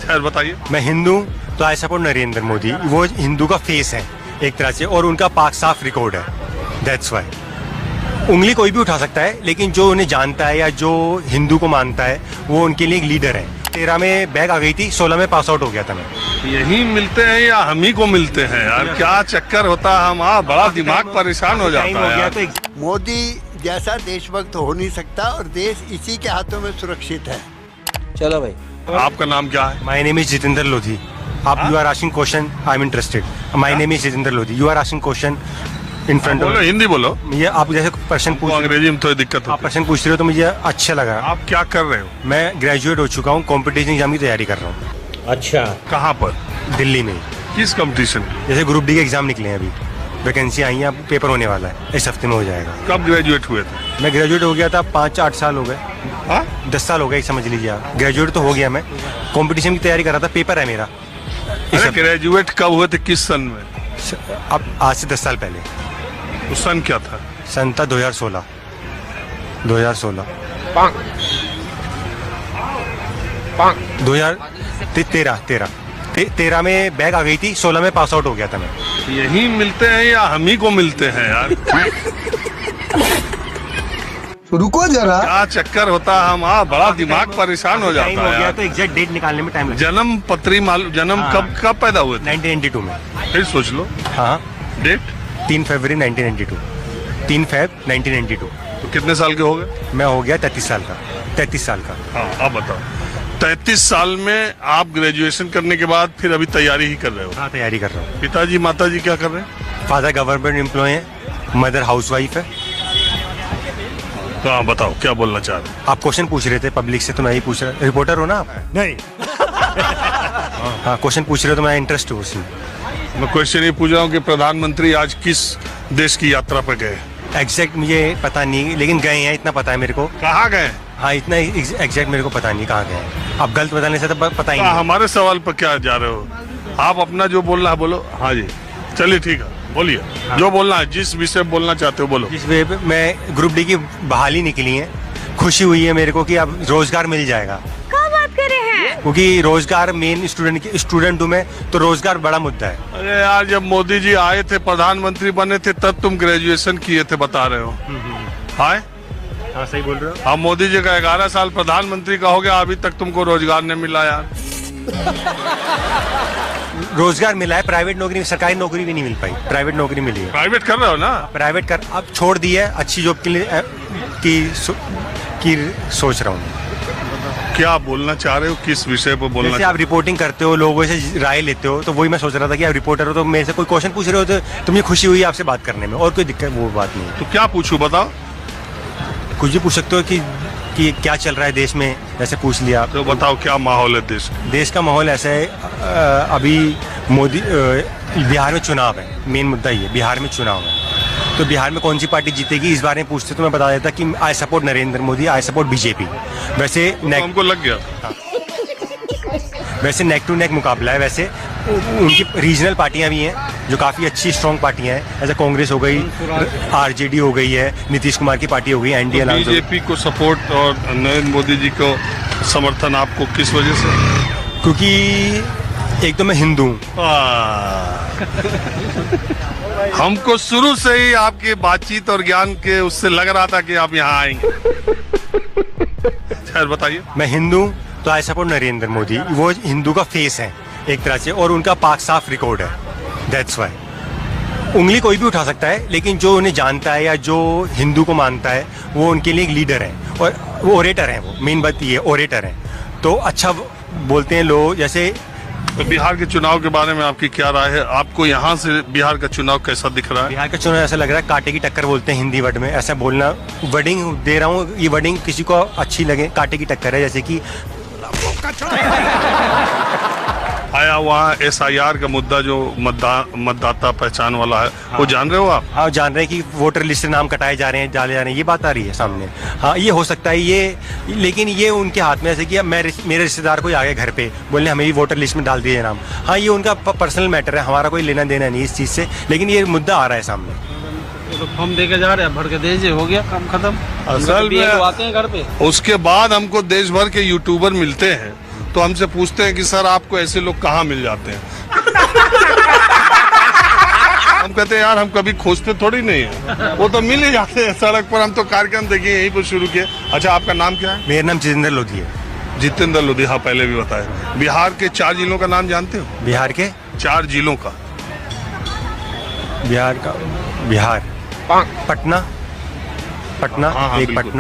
खैर बताइए। मैं हिंदू तो आई सपोर्ट नरेंद्र मोदी। वो हिंदू का फेस है एक तरह से, और उनका पाक साफ रिकॉर्ड है। दैट्स वाई उंगली कोई भी उठा सकता है, लेकिन जो उन्हें जानता है या जो हिंदू को मानता है वो उनके लिए एक लीडर है। 13 में बैग आ गई थी, 16 में पास आउट हो गया था मैं। यही मिलते हैं या हम ही को मिलते हैं यार? क्या चक्कर होता है, हमारा बड़ा दिमाग परेशान हो जाता है यार। मोदी जैसा देशभक्त हो नहीं सकता और देश इसी के हाथों में सुरक्षित है। चलो भाई। आपका नाम क्या है? My name is Jitendra Lodhi. आप you are asking question, I am interested. My name is Jitendra Lodhi. You are asking question in front of. Hindi बोलो। ये आप जैसे प्रश्न पूछ, अंग्रेजी में थोड़ी दिक्कत आप प्रश्न पूछ रहे हो तो मुझे अच्छा लगा। आप क्या कर रहे हो? मैं ग्रेजुएट हो चुका हूँ, कॉम्पिटिशन एग्जाम की तैयारी कर रहा हूँ। अच्छा, कहाँ पर? दिल्ली में। किस कंपटीशन? जैसे ग्रुप डी के एग्जाम निकले हैं, अभी वैकेंसी आई है, पेपर होने वाला है, इस हफ्ते में हो जाएगा। कब ग्रेजुएट हुए थे? मैं ग्रेजुएट हो गया था 5-8 साल हो गए। 10 साल हो गए समझ लीजिए आप। ग्रेजुएट तो हो गया, मैं कंपटीशन की तैयारी कर रहा था, पेपर है मेरा। अरे ग्रेजुएट कब हुए थे, किस सन में? अब आज से 10 साल पहले। उस सन क्या था? सन था 2016। 2013 में बैग आ गई थी, 16 में पास आउट हो गया था मैं। यही मिलते हैं या हम ही को मिलते हैं यार? रुको जरा, क्या चक्कर होता है, हमारा बड़ा दिमाग परेशान हो जाता है यार। तो एग्जैक्ट डेट निकालने में टाइम लगता है। जन्म पत्री मालूम? जन्म कब पैदा हुए थे? 1992 में। फिर सोच लो। हाँ, डेट 3 फरवरी 1992। 3 फेब 1992। तो कितने साल के हो गए? मैं हो गया 33 साल का। 33 साल का। हाँ, आप बताओ। 33 साल में आप ग्रेजुएशन करने के बाद फिर अभी तैयारी ही कर रहे हो? हाँ, तैयारी कर रहा हूँ। पिताजी माताजी क्या कर रहे हैं? फादर गवर्नमेंट एम्प्लॉय है, मदर हाउसवाइफ है। तो आप बताओ क्या बोलना चाह रहे हैं? आप क्वेश्चन पूछ रहे थे पब्लिक से, तो मैं ही पूछ रहा। रिपोर्टर हो ना आप? नहीं। हाँ, क्वेश्चन पूछ रहे हो तो मैं इंटरेस्ट हूँ उसमें। मैं क्वेश्चन ये पूछ रहा हूँ कि प्रधानमंत्री आज किस देश की यात्रा पर गए? एग्जैक्ट मुझे पता नहीं, लेकिन गए हैं इतना पता है मेरे को। कहाँ गए? हाँ, इतना एग्जैक्ट मेरे को पता नहीं कहाँ गए हैं। आप गलत बताने से तो पता ही नहीं। हमारे सवाल पर क्या जा रहे हो आप? अपना जो बोलना है बोलो। हाँ जी, चलिए ठीक है, बोलिए। हाँ। जो बोलना है, जिस विषय बोलना चाहते हो बोलो। जिस वे पे मैं ग्रुप डी की बहाली निकली है, खुशी हुई है मेरे को कि अब रोजगार मिल जाएगा। क्या बात कर रहे हैं? क्योंकि रोजगार मेन स्टूडेंट हूँ मैं, तो रोजगार बड़ा मुद्दा है। अरे यार, जब मोदी जी आए थे, प्रधानमंत्री बने थे, तब तुम ग्रेजुएशन किए थे, बता रहे हो। हाँ, सही बोल रहे हो। अब मोदी जी का 11 साल प्रधानमंत्री का हो गया, अभी तक तुमको रोजगार नहीं मिला यार। रोजगार मिला है, प्राइवेट नौकरी, सरकारी नौकरी भी नहीं मिल पाई, प्राइवेट नौकरी मिली है। प्राइवेट कर रहे हो ना? प्राइवेट कर अब छोड़ दी है, अच्छी जॉब के लिए की सोच रहा हूँ। क्या बोलना चाह रहे हो, किस विषय पर बोलना? जैसे आप रिपोर्टिंग करते हो, लोगों से राय लेते हो, तो वही मैं सोच रहा था कि आप रिपोर्टर हो तो मेरे से कोई क्वेश्चन पूछ रहे हो तो मुझे खुशी हुई आपसे बात करने में, और कोई दिक्कत वो बात नहीं है। तो क्या पूछूं, बताओ। कुछ भी पूछ सकते हो कि क्या चल रहा है देश में, जैसे पूछ लिया। तो बताओ क्या माहौल है देश का माहौल ऐसा है, अभी मोदी बिहार में चुनाव है, मेन मुद्दा ये बिहार में चुनाव है, तो बिहार में कौन सी पार्टी जीतेगी इस बारे में पूछते तो मैं बता देता कि I support Narendra Modi, I support BJP. वैसे तो हमको लग गया। वैसे नेक टू नेक मुकाबला है। वैसे उनकी रीजनल पार्टियां भी हैं जो काफ़ी अच्छी स्ट्रॉन्ग पार्टियां हैं, जैसे कांग्रेस हो गई, आरजेडी हो गई है, नीतीश कुमार की पार्टी हो गई, एनडीए। तो बीजेपी को सपोर्ट और नरेंद्र मोदी जी को समर्थन आपको किस वजह से? क्योंकि एक तो मैं हिंदू हूँ। हमको शुरू से ही आपकी बातचीत और ज्ञान के उससे लग रहा था कि आप यहाँ आएंगे। खैर बताइए। मैं हिंदू तो आई सपोर्ट नरेंद्र मोदी। वो हिंदू का फेस है एक तरह से, और उनका पाक साफ रिकॉर्ड है। दैट्स वाई उंगली कोई भी उठा सकता है, लेकिन जो उन्हें जानता है या जो हिंदू को मानता है वो उनके लिए एक लीडर है, और वो ओरेटर है। वो मेन बात ये ओरेटर है, तो अच्छा बोलते हैं लोग। जैसे तो बिहार के चुनाव के बारे में आपकी क्या राय है? आपको यहाँ से बिहार का चुनाव कैसा दिख रहा है? बिहार का चुनाव ऐसा लग रहा है कांटे की टक्कर बोलते हैं हिंदी वर्ड में, ऐसा बोलना वर्डिंग दे रहा हूँ। ये वर्डिंग किसी को अच्छी लगे, कांटे की टक्कर है, जैसे कि आया वहाँ SIR का मुद्दा जो मतदाता पहचान वाला है। हाँ। वो जान रहे हो आप? हाँ, जान रहे हैं कि वोटर लिस्ट से नाम कटाए जा रहे हैं, डाले जा रहे हैं, ये बात आ रही है सामने। हाँ, ये हो सकता है ये, लेकिन ये उनके हाथ में, ऐसे कि मेरे रिश्तेदार को आ गए घर पे बोलने हमें भी वोटर लिस्ट में डाल दिए नाम। हाँ, ये उनका पर्सनल मैटर है, हमारा कोई लेना देना नहीं इस चीज़ से, लेकिन ये मुद्दा आ रहा है सामने। तो हम देके जा रहे हैं, भर के दीजिए, हो गया काम खत्म। असल में आते हैं घर पे, उसके बाद हमको देश भर के यूट्यूबर मिलते हैं, तो हमसे पूछते हैं कि सर आपको ऐसे लोग कहाँ मिल जाते हैं। हम कहते हैं यार हम कभी खोजते थोड़ी नहीं है, वो तो मिल ही जाते हैं सड़क पर। हम तो कार्यक्रम देखिए यहीं पर शुरू किए। अच्छा आपका नाम क्या है? मेरा नाम जितेंद्र लोधी है। जितेंद्र लोधी, हाँ पहले भी बताया। बिहार के 4 जिलों का नाम जानते हो? बिहार के 4 जिलों का। बिहार पटना, हाँ, एक बिल्कुल।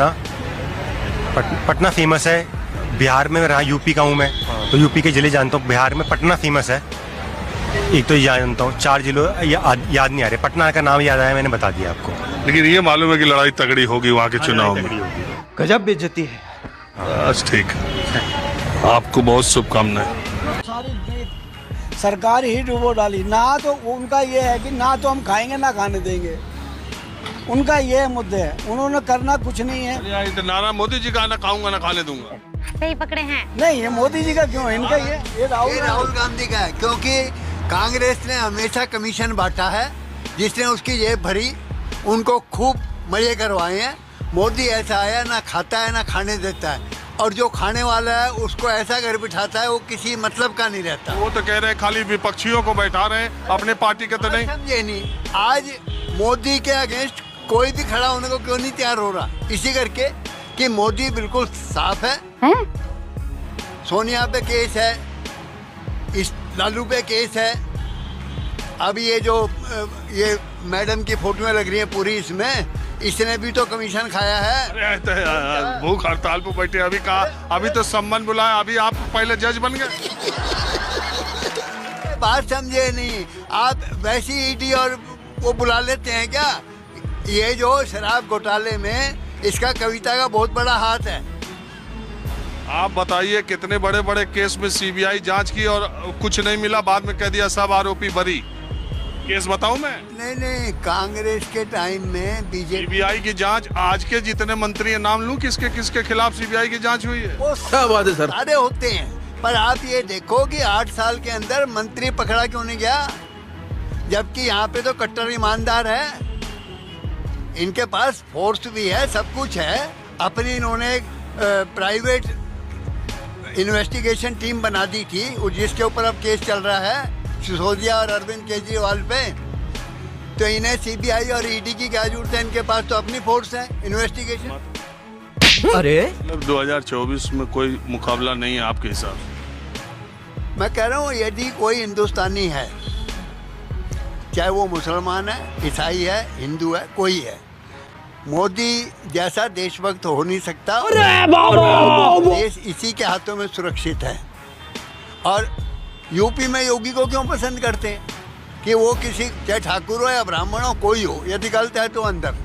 पटना फेमस है। बिहार में रहा, यूपी का हूँ मैं, तो यूपी के जिले जानता हूँ। बिहार में पटना फेमस है, एक तो जानता हूँ। 4 जिलों याद नहीं आ रहे। पटना का नाम याद आया, मैंने बता दिया आपको। लेकिन ये मालूम है कि लड़ाई तगड़ी होगी वहाँ के चुनाव में। गजब बेइज्जती है। बस ठीक है, आपको बहुत शुभकामनाएं। सारी सरकार ही डुबो डाली ना, तो उनका ये है कि ना तो हम खाएंगे ना खाने देंगे। उनका ये मुद्दे है, उन्होंने करना कुछ नहीं है। तो नारा मोदी जी का ना खाऊंगा ना खाने दूंगा। सही पकड़े हैं। नहीं, ये मोदी जी का क्यों है, इनका ये राहुल गांधी का है, क्योंकि कांग्रेस ने हमेशा कमीशन बांटा है, जिसने उसकी जेब भरी, उनको खूब मजे करवाए हैं। मोदी ऐसा आया ना खाता है ना खाने देता है, और जो खाने वाला है उसको ऐसा घर बिठाता है वो किसी मतलब का नहीं रहता। वो तो कह रहे हैं खाली विपक्षियों को बैठा रहे हैं, अपने पार्टी के तो नहीं। समझे नहीं, आज मोदी के अगेंस्ट कोई भी खड़ा होने को क्यों नहीं तैयार हो रहा, इसी करके कि मोदी बिल्कुल साफ है। सोनिया पे केस है, इस लालू पे केस है, अब ये जो ये मैडम की फोटोएं लग रही हैं पूरी, इसमें इसने भी तो कमीशन खाया है। अरे तो भूख हड़ताल पे बैठे, अभी कहा, अभी तो सम्मान बुलाया, अभी आप पहले जज बन गए। बात समझे नहीं आप, वैसी ईडी और वो बुला लेते हैं क्या? ये जो शराब घोटाले में इसका कविता का बहुत बड़ा हाथ है। आप बताइए कितने बड़े बड़े केस में सीबीआई जांच की और कुछ नहीं मिला, बाद में कह दिया सब आरोपी बरी। केस बताऊं मैं? नहीं, कांग्रेस के टाइम में बीजेपी सीबीआई की जांच, आज के जितने मंत्री हैं नाम लूं किसके किसके खिलाफ सीबीआई की जांच हुई है? वो क्या बात है सर। सारे होते हैं, पर आप ये देखो कि 8 साल के अंदर मंत्री पकड़ा क्यों नहीं गया, जबकि यहाँ पे तो कट्टर ईमानदार है। इनके पास फोर्स भी है, सब कुछ है। अपनी इन्होंने प्राइवेट इन्वेस्टिगेशन टीम बना दी थी, जिसके ऊपर अब केस चल रहा है सिसोदिया और अरविंद केजरीवाल पे। तो इन्हें सीबीआई और ईडी की क्या जरूरत है, इनके पास तो अपनी फोर्स है इन्वेस्टिगेशन। अरे 2024 में कोई मुकाबला नहीं है आपके हिसाब से? मैं कह रहा हूँ यदि कोई हिंदुस्तानी है, चाहे वो मुसलमान है, ईसाई है, हिंदू है, कोई है, मोदी जैसा देशभक्त हो नहीं सकता। देश इसी के हाथों में सुरक्षित है। और यूपी में योगी को क्यों पसंद करते हैं कि वो किसी, चाहे ठाकुर हो या ब्राह्मण हो, कोई हो, यदि गलत है तो अंदर।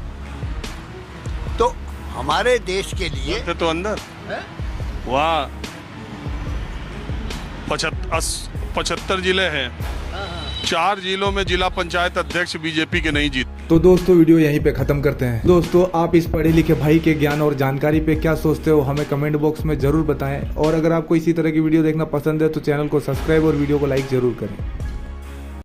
तो हमारे देश के लिए तो अंदर वहाँ 75 जिले हैं, 4 जिलों में जिला पंचायत अध्यक्ष बीजेपी के नहीं जीत। तो दोस्तों वीडियो यहीं पे खत्म करते हैं। दोस्तों आप इस पढ़े लिखे भाई के ज्ञान और जानकारी पे क्या सोचते हो, हमें कमेंट बॉक्स में जरूर बताएं। और अगर आपको इसी तरह की वीडियो देखना पसंद है तो चैनल को सब्सक्राइब और वीडियो को लाइक जरूर करें।